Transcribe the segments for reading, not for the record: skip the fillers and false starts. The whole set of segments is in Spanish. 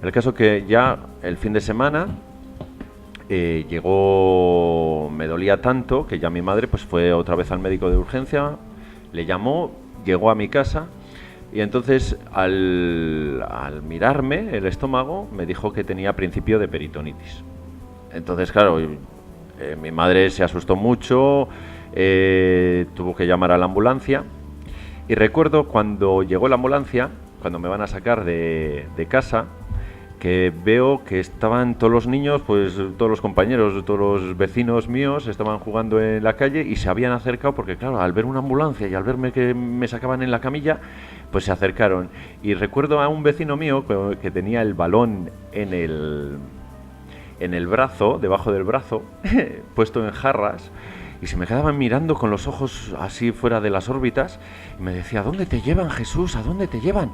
El caso que ya el fin de semana llegó, me dolía tanto que ya mi madre pues fue otra vez al médico de urgencia, le llamó, llegó a mi casa y entonces al mirarme el estómago me dijo que tenía principio de peritonitis. Entonces claro, mi madre se asustó mucho, tuvo que llamar a la ambulancia y recuerdo cuando llegó la ambulancia, cuando me van a sacar de casa, que veo que estaban todos los niños, pues todos los compañeros, todos los vecinos míos estaban jugando en la calle y se habían acercado porque claro, al ver una ambulancia y al verme que me sacaban en la camilla, pues se acercaron. Y recuerdo a un vecino mío que tenía el balón en el brazo, debajo del brazo, puesto en jarras, y se me quedaban mirando con los ojos así fuera de las órbitas y me decía: ¿a dónde te llevan, Jesús? ¿A dónde te llevan?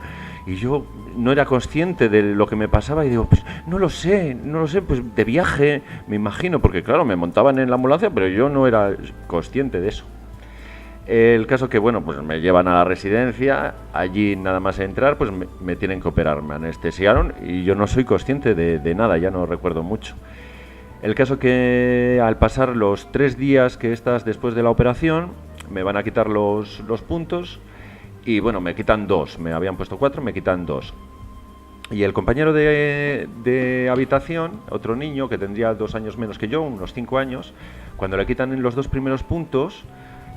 Y yo no era consciente de lo que me pasaba y digo, pues no lo sé, pues de viaje, me imagino, porque claro, me montaban en la ambulancia, pero yo no era consciente de eso. El caso que, bueno, pues me llevan a la residencia, allí nada más entrar, pues me tienen que operar, me anestesiaron y yo no soy consciente de nada, ya no recuerdo mucho. El caso que al pasar los 3 días que estás después de la operación, me van a quitar los puntos y bueno, me quitan 2, me habían puesto 4, me quitan 2. Y el compañero de habitación, otro niño que tendría 2 años menos que yo, unos 5 años, cuando le quitan los 2 primeros puntos,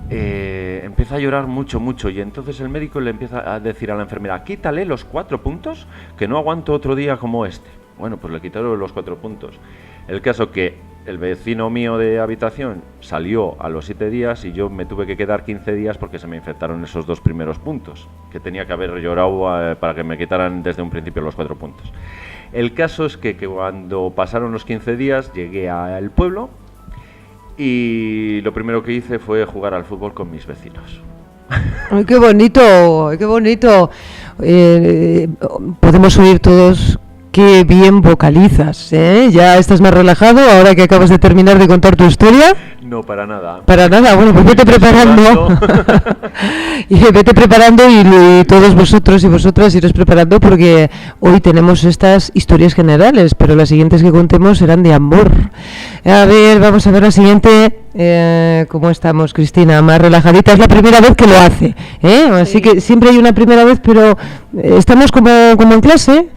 empieza a llorar mucho y entonces el médico le empieza a decir a la enfermera: quítale los 4 puntos, que no aguanto otro día como este. Bueno, pues le quitaron los 4 puntos. El caso que el vecino mío de habitación salió a los 7 días y yo me tuve que quedar 15 días porque se me infectaron esos 2 primeros puntos, que tenía que haber llorado para que me quitaran desde un principio los 4 puntos. El caso es que cuando pasaron los 15 días llegué al pueblo y lo primero que hice fue jugar al fútbol con mis vecinos. ¡Ay, qué bonito! ¡Qué bonito! Podemos oír todos qué bien vocalizas, ¿eh? ¿Ya estás más relajado ahora que acabas de terminar de contar tu historia? No, para nada. Para nada, bueno, pues vete preparando. Y vete preparando y todos vosotros y vosotras iros preparando porque hoy tenemos estas historias generales, pero las siguientes que contemos serán de amor. A ver, vamos a ver la siguiente. ¿Cómo estamos, Cristina? Más relajadita. Es la primera vez que lo hace, ¿eh? Así que siempre hay una primera vez, pero estamos como en clase.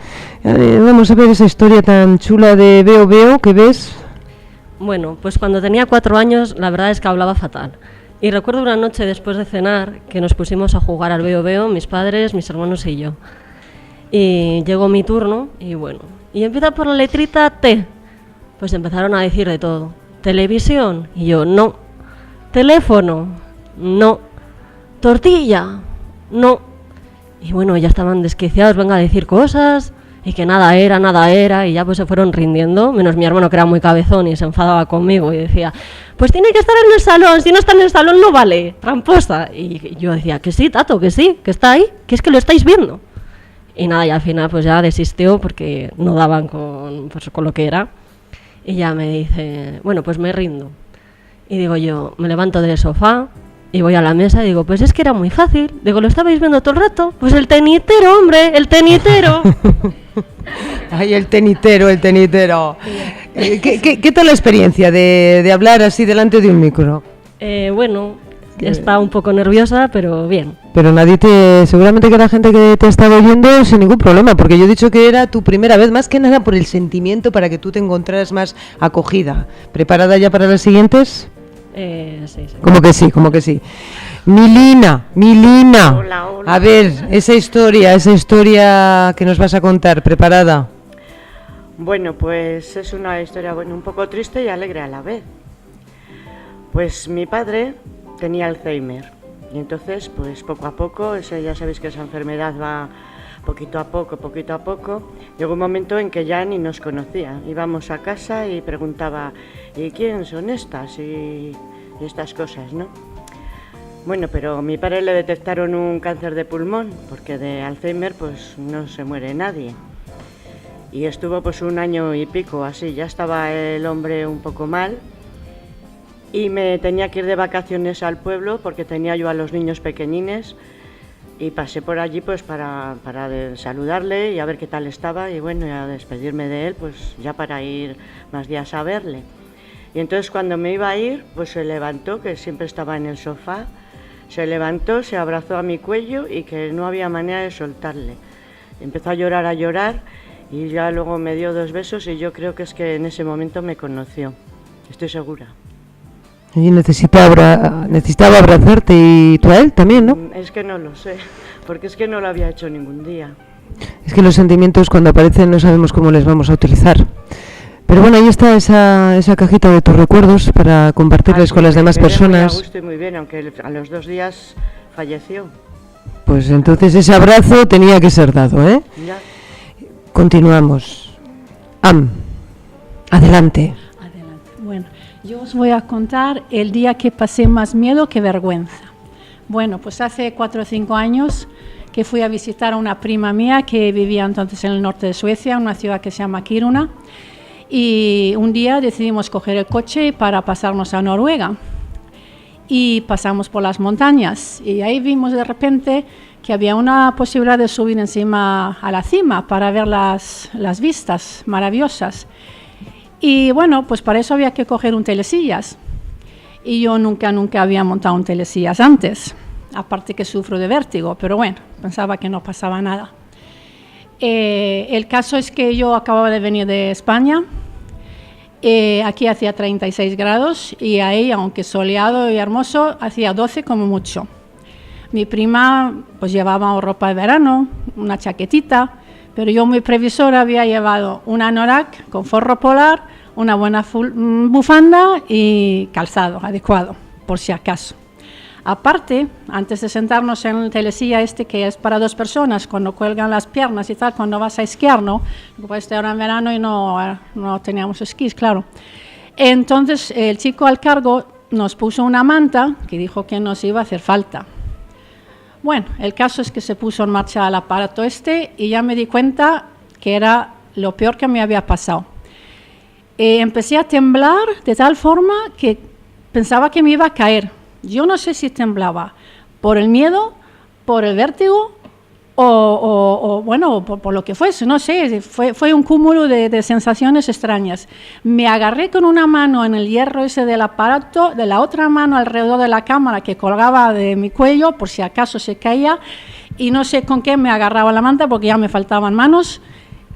Vamos a ver esa historia tan chula de Veo que ves. Bueno, pues cuando tenía 4 años la verdad es que hablaba fatal. Y recuerdo una noche después de cenar que nos pusimos a jugar al Veo, mis padres, mis hermanos y yo. Y llegó mi turno y bueno, y empieza por la letrita T. Pues empezaron a decir de todo. Televisión, y yo, no. Teléfono, no. Tortilla, no. Y bueno, ya estaban desquiciados, venga a decir cosas. Y que nada era, y ya pues se fueron rindiendo, menos mi hermano que era muy cabezón y se enfadaba conmigo y decía: pues tiene que estar en el salón, si no está en el salón no vale, tramposa. Y yo decía: que sí, Tato, que sí, que está ahí, que es que lo estáis viendo. Y nada, y al final pues ya desistió porque no daban con lo que era. Y ya me dice: bueno, pues me rindo. Y digo yo, me levanto del sofá y voy a la mesa y digo: pues es que era muy fácil. Digo: ¿lo estabais viendo todo el rato? Pues el tenitero, hombre, el tenitero. Ay, el tenitero. ¿Qué tal la experiencia de hablar así delante de un micro? Bueno, está un poco nerviosa, pero bien. Pero seguramente que la gente que te ha estado oyendo sin ningún problema, porque yo he dicho que era tu primera vez, más que nada por el sentimiento, para que tú te encontraras más acogida. ¿Preparada ya para las siguientes? Sí. Como que sí. Milina. Hola. A ver, esa historia que nos vas a contar, ¿preparada? Bueno, pues es una historia un poco triste y alegre a la vez. Pues mi padre tenía Alzheimer y entonces pues poco a poco, ya sabéis que esa enfermedad va poquito a poco, llegó un momento en que ya ni nos conocía. Íbamos a casa y preguntaba: ¿y quién son estas? Y estas cosas, ¿no? Bueno, pero a mi padre le detectaron un cáncer de pulmón, porque de Alzheimer pues no se muere nadie. Y estuvo pues 1 año y pico así, ya estaba el hombre un poco mal. Y me tenía que ir de vacaciones al pueblo porque tenía yo a los niños pequeñines. y pasé por allí pues para saludarle y a ver qué tal estaba y bueno, y a despedirme de él, pues ya para ir más días a verle. Y entonces cuando me iba a ir, pues se levantó, que siempre estaba en el sofá, se levantó, se abrazó a mi cuello y que no había manera de soltarle. Empezó a llorar y ya luego me dio 2 besos y yo creo que es que en ese momento me conoció, estoy segura. Y necesitaba abrazarte y tú a él también, ¿no? Es que no lo sé, porque es que no lo había hecho ningún día. Es que los sentimientos cuando aparecen no sabemos cómo les vamos a utilizar. Pero bueno, ahí está esa cajita de tus recuerdos para compartirles con las demás personas. Muy a gusto y muy bien, aunque a los 2 días falleció. Pues entonces ese abrazo tenía que ser dado, ¿eh? Ya. Continuamos. Adelante. Bueno, yo os voy a contar el día que pasé más miedo que vergüenza. Bueno, pues hace 4 o 5 años que fui a visitar a una prima mía que vivía entonces en el norte de Suecia, una ciudad que se llama Kiruna, y un día decidimos coger el coche para pasarnos a Noruega y pasamos por las montañas y ahí vimos de repente que había una posibilidad de subir encima a la cima para ver las vistas maravillosas. Y bueno, pues para eso había que coger un telesillas. Y yo nunca había montado un telesillas antes, aparte que sufro de vértigo, pero bueno, pensaba que no pasaba nada. El caso es que yo acababa de venir de España, aquí hacía 36 grados y ahí, aunque soleado y hermoso, hacía 12 como mucho. Mi prima pues llevaba ropa de verano, una chaquetita, pero yo, muy previsora, había llevado un anorak con forro polar, una buena bufanda y calzado adecuado, por si acaso. Aparte, antes de sentarnos en el telesilla que es para 2 personas, cuando cuelgan las piernas y tal, cuando vas a esquiar, ¿no? Pues ahora en verano y no teníamos esquís, claro. Entonces, el chico al cargo nos puso una manta que dijo que nos iba a hacer falta. Bueno, el caso es que se puso en marcha el aparato y ya me di cuenta que era lo peor que me había pasado. Empecé a temblar de tal forma que pensaba que me iba a caer. Yo no sé si temblaba por el miedo, por el vértigo o bueno, por lo que fuese, no sé, fue un cúmulo de sensaciones extrañas. Me agarré con una mano en el hierro ese del aparato, de la otra mano alrededor de la cámara que colgaba de mi cuello por si acaso se caía, y no sé con qué me agarraba la manta porque ya me faltaban manos.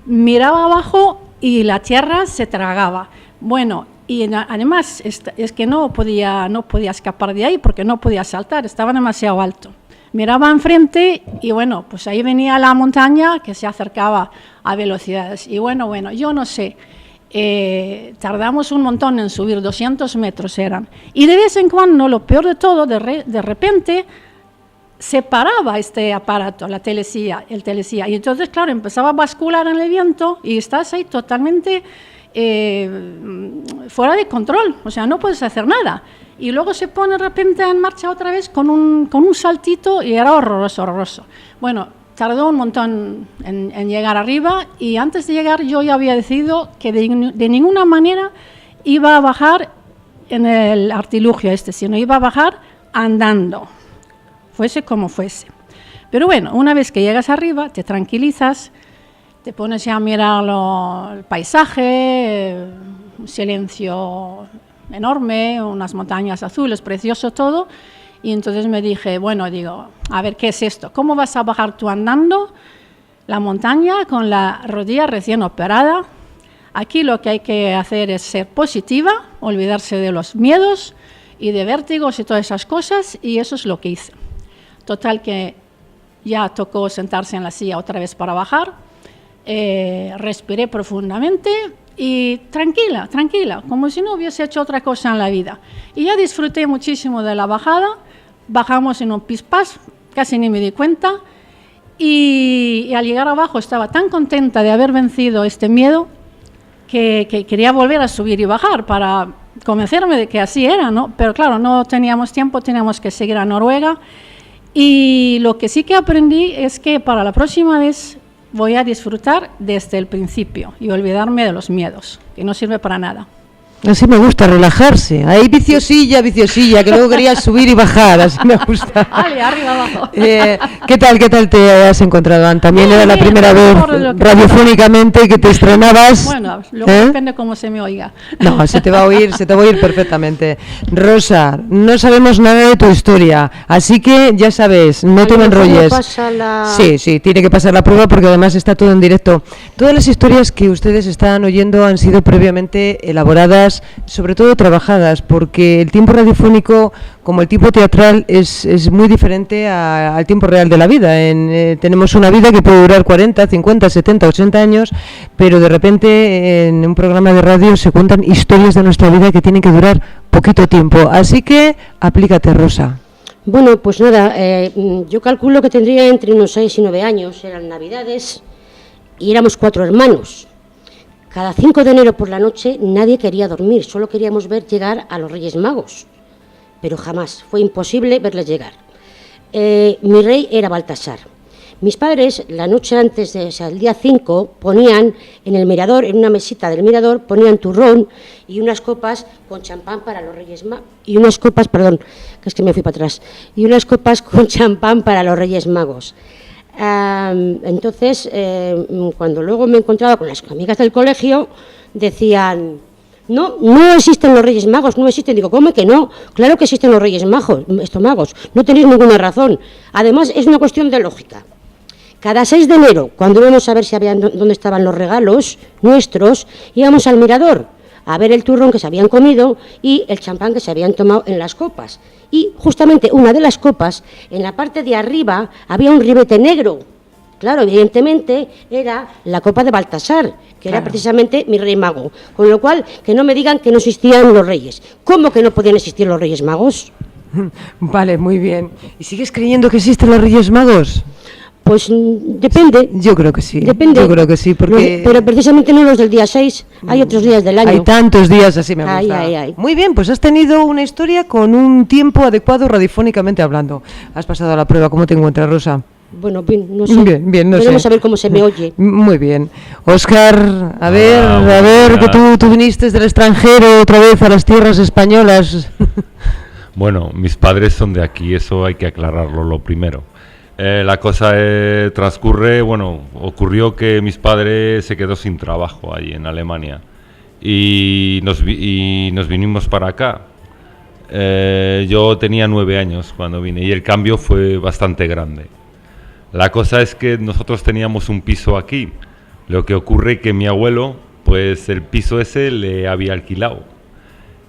Miraba abajo y la tierra se tragaba. Bueno, y además es que no podía escapar de ahí porque no podía saltar, estaba demasiado alto. Miraba enfrente y bueno, pues ahí venía la montaña que se acercaba a velocidades. Y bueno, yo no sé, tardamos un montón en subir, 200 metros eran. Y de vez en cuando, lo peor de todo, de repente se paraba este aparato, el telesilla. Y entonces, claro, empezaba a bascular en el viento y estás ahí totalmente fuera de control, o sea, no puedes hacer nada. Y luego se pone de repente en marcha otra vez con un saltito y era horroroso. Bueno, tardó un montón en llegar arriba y antes de llegar yo ya había decidido que de ninguna manera iba a bajar en el artilugio sino iba a bajar andando, fuese como fuese. Pero bueno, una vez que llegas arriba te tranquilizas, te pones ya a mirar el paisaje, un silencio enorme, unas montañas azules, precioso todo. Y entonces me dije, a ver, ¿qué es esto? ¿Cómo vas a bajar tú andando la montaña con la rodilla recién operada? Aquí lo que hay que hacer es ser positiva, olvidarse de los miedos y de vértigos y todas esas cosas, y eso es lo que hice. Total que ya tocó sentarse en la silla otra vez para bajar. Respiré profundamente y tranquila, como si no hubiese hecho otra cosa en la vida. Y ya disfruté muchísimo de la bajada, bajamos en un pispás, casi ni me di cuenta, y al llegar abajo estaba tan contenta de haber vencido este miedo que quería volver a subir y bajar para convencerme de que así era, ¿no? Pero claro, no teníamos tiempo, teníamos que seguir a Noruega, y lo que sí que aprendí es que para la próxima vez voy a disfrutar desde el principio y olvidarme de los miedos, que no sirve para nada. Así me gusta, relajarse. Ahí viciosilla, que luego querías subir y bajar, así me gusta. Vale, arriba, abajo. ¿Qué tal te has encontrado, Ann? También era la primera vez radiofónicamente que te estrenabas. Bueno, luego depende cómo se me oiga. No, se te va a oír perfectamente. Rosa, no sabemos nada de tu historia, así que ya sabes, no te me enrolles. Sí, tiene que pasar la prueba porque además está todo en directo. Todas las historias que ustedes están oyendo han sido previamente elaboradas, sobre todo trabajadas, porque el tiempo radiofónico, como el tiempo teatral, es muy diferente al tiempo real de la vida. Tenemos una vida que puede durar 40, 50, 70, 80 años, pero de repente en un programa de radio se cuentan historias de nuestra vida que tienen que durar poquito tiempo. Así que aplícate, Rosa. Bueno, pues nada, yo calculo que tendría entre unos 6 y 9 años, eran Navidades y éramos 4 hermanos. Cada 5 de enero por la noche nadie quería dormir, solo queríamos ver llegar a los Reyes Magos, pero jamás, fue imposible verles llegar. Mi rey era Baltasar. Mis padres, la noche antes, el día 5, ponían en el mirador, en una mesita del mirador, ponían turrón y unas copas con champán para los Reyes Magos. Y unas copas con champán para los Reyes Magos. Entonces, cuando luego me encontraba con las amigas del colegio, decían, no existen los Reyes Magos, no existen. Digo, ¿cómo que no? Claro que existen los Reyes Magos, no tenéis ninguna razón. Además, es una cuestión de lógica. Cada 6 de enero, cuando íbamos a ver dónde estaban los regalos nuestros, íbamos al mirador a ver el turrón que se habían comido y el champán que se habían tomado en las copas. Y justamente una de las copas, en la parte de arriba, había un ribete negro. Claro, evidentemente era la copa de Baltasar, que era precisamente mi rey mago. Con lo cual, que no me digan que no existían los reyes. ¿Cómo que no podían existir los Reyes Magos? Vale, muy bien. ¿Y sigues creyendo que existen los Reyes Magos? Pues depende. Yo creo que sí. Depende. Yo creo que sí, porque... No, pero precisamente no los del día 6, hay otros días del año. Hay tantos días, así me gusta. Ay. Muy bien, pues has tenido una historia con un tiempo adecuado radiofónicamente hablando. Has pasado la prueba. ¿Cómo te encuentras, Rosa? Bueno, bien, no sé. Bien, no sé. Veremos a ver cómo se me oye. Muy bien. Óscar, a ver, que tú viniste del extranjero otra vez a las tierras españolas. Bueno, mis padres son de aquí, eso hay que aclararlo lo primero. La cosa ocurrió que mis padres se quedó sin trabajo allí en Alemania y nos vinimos para acá. Yo tenía 9 años cuando vine y el cambio fue bastante grande. La cosa es que nosotros teníamos un piso aquí. Lo que ocurre que mi abuelo, pues el piso ese le había alquilado.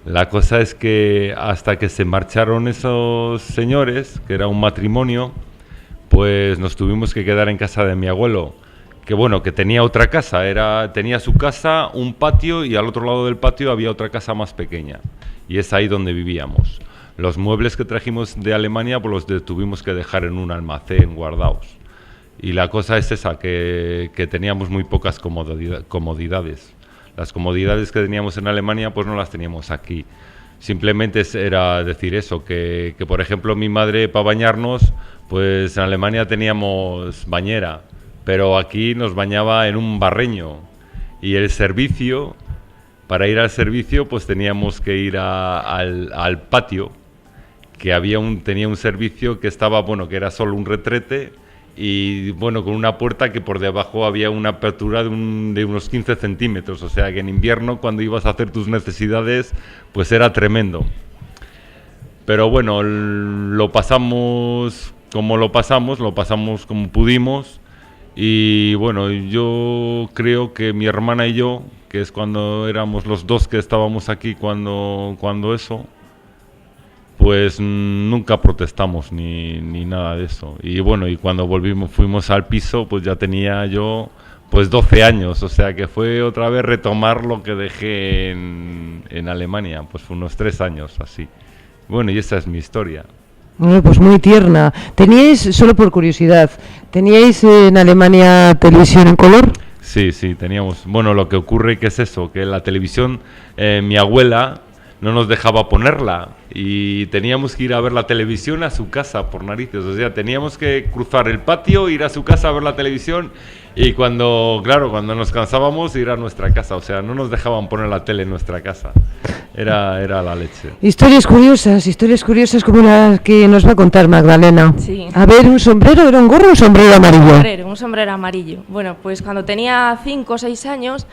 La cosa es que hasta que se marcharon esos señores, que era un matrimonio, pues nos tuvimos que quedar en casa de mi abuelo, que tenía otra casa, tenía su casa, un patio, y al otro lado del patio había otra casa más pequeña, y es ahí donde vivíamos. Los muebles que trajimos de Alemania pues los tuvimos que dejar en un almacén guardados, y la cosa es esa, que teníamos muy pocas comodidades. Las comodidades que teníamos en Alemania pues no las teníamos aquí. Simplemente era decir eso, que por ejemplo mi madre, para bañarnos, pues en Alemania teníamos bañera, pero aquí nos bañaba en un barreño, y el servicio, para ir al servicio pues teníamos que ir al patio, que tenía un servicio que estaba, que era solo un retrete, y con una puerta que por debajo había una apertura de unos 15 centímetros, o sea que en invierno cuando ibas a hacer tus necesidades pues era tremendo. Pero lo pasamos como pudimos, y yo creo que mi hermana y yo, que es cuando éramos los dos que estábamos aquí cuando eso, pues nunca protestamos ni nada de eso. Y cuando fuimos al piso, pues ya tenía yo pues 12 años, o sea que fue otra vez retomar lo que dejé en Alemania, pues fue unos 3 años así. Y esa es mi historia. Pues muy tierna. ¿Teníais, solo por curiosidad, teníais en Alemania televisión en color? Sí, teníamos. Lo que ocurre que es eso, que la televisión, mi abuela no nos dejaba ponerla y teníamos que ir a ver la televisión a su casa por narices. O sea, teníamos que cruzar el patio, ir a su casa a ver la televisión, Y cuando nos cansábamos, ir a nuestra casa. O sea, no nos dejaban poner la tele en nuestra casa. Era la leche. Historias curiosas como la que nos va a contar Magdalena. Sí. A ver, ¿un sombrero era un gorro o un sombrero amarillo? Un sombrero amarillo. Bueno, pues cuando tenía 5 o 6 años